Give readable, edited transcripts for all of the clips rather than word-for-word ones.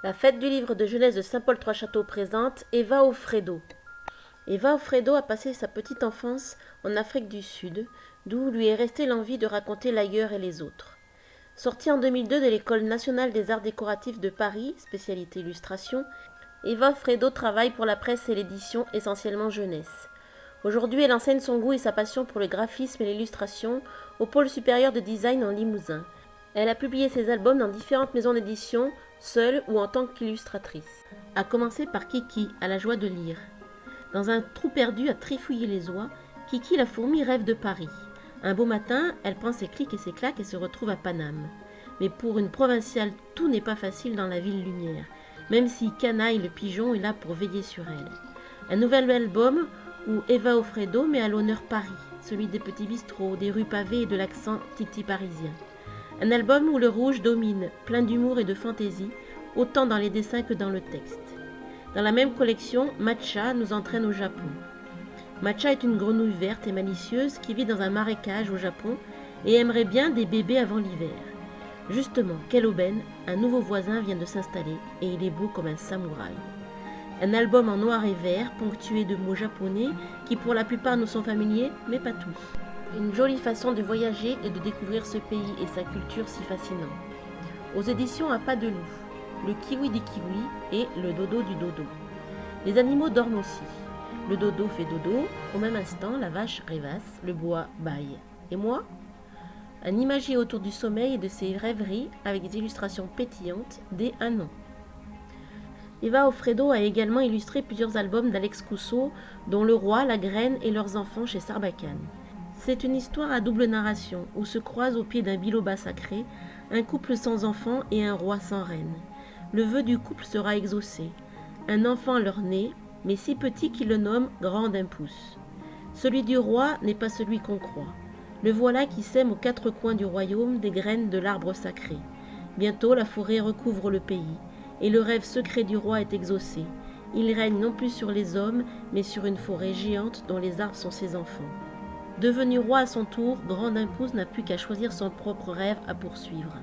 La fête du livre de jeunesse de Saint-Paul-Trois-Châteaux présente Eva Offredo. Eva Offredo a passé sa petite enfance en Afrique du Sud, d'où lui est restée l'envie de raconter l'ailleurs et les autres. Sortie en 2002 de l'École nationale des arts décoratifs de Paris, spécialité illustration, Eva Offredo travaille pour la presse et l'édition essentiellement jeunesse. Aujourd'hui, elle enseigne son goût et sa passion pour le graphisme et l'illustration au pôle supérieur de design en Limousin. Elle a publié ses albums dans différentes maisons d'édition, seule ou en tant qu'illustratrice. A commencer par Kiki, à la joie de lire. Dans un trou perdu à trifouiller les oies, Kiki la fourmi rêve de Paris. Un beau matin, elle prend ses clics et ses claques et se retrouve à Paname. Mais pour une provinciale, tout n'est pas facile dans la ville lumière, même si Canaille le pigeon est là pour veiller sur elle. Un nouvel album où Eva Offredo met à l'honneur Paris, celui des petits bistrots, des rues pavées et de l'accent titi parisien. Un album où le rouge domine, plein d'humour et de fantaisie, autant dans les dessins que dans le texte. Dans la même collection, Matcha nous entraîne au Japon. Matcha est une grenouille verte et malicieuse qui vit dans un marécage au Japon et aimerait bien des bébés avant l'hiver. Justement, quelle aubaine, un nouveau voisin vient de s'installer et il est beau comme un samouraï. Un album en noir et vert ponctué de mots japonais qui pour la plupart nous sont familiers, mais pas tous. Une jolie façon de voyager et de découvrir ce pays et sa culture si fascinant. Aux éditions à pas de loup, le kiwi des kiwis et le dodo du dodo. Les animaux dorment aussi. Le dodo fait dodo, au même instant la vache rêvasse, le bois bâille. Et moi ? Un imagier autour du sommeil et de ses rêveries avec des illustrations pétillantes dès un an. Eva Offredo a également illustré plusieurs albums d'Alex Cousseau, dont Le Roi, La Graine et leurs enfants chez Sarbacane. C'est une histoire à double narration, où se croisent au pied d'un biloba sacré un couple sans enfant et un roi sans reine. Le vœu du couple sera exaucé. Un enfant leur naît, mais si petit qu'il le nomme grand d'un pouce. Celui du roi n'est pas celui qu'on croit. Le voilà qui sème aux quatre coins du royaume des graines de l'arbre sacré. Bientôt la forêt recouvre le pays, et le rêve secret du roi est exaucé. Il règne non plus sur les hommes, mais sur une forêt géante dont les arbres sont ses enfants. Devenu roi à son tour, Grand d'un pouce n'a plus qu'à choisir son propre rêve à poursuivre.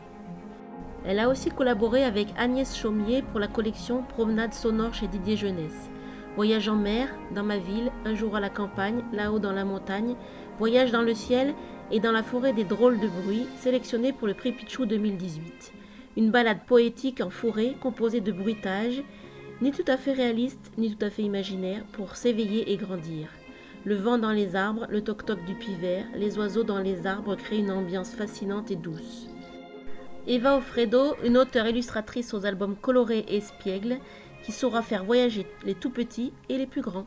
Elle a aussi collaboré avec Agnès Chaumier pour la collection Promenade sonore chez Didier Jeunesse. Voyage en mer, dans ma ville, un jour à la campagne, là-haut dans la montagne, voyage dans le ciel et dans la forêt des drôles de bruits, sélectionnés pour le prix Pichou 2018. Une balade poétique en forêt composée de bruitages, ni tout à fait réaliste, ni tout à fait imaginaire, pour s'éveiller et grandir. Le vent dans les arbres, le toc-toc du pivert, les oiseaux dans les arbres créent une ambiance fascinante et douce. Eva Offredo, une auteure illustratrice aux albums colorés et espiègles, qui saura faire voyager les tout petits et les plus grands.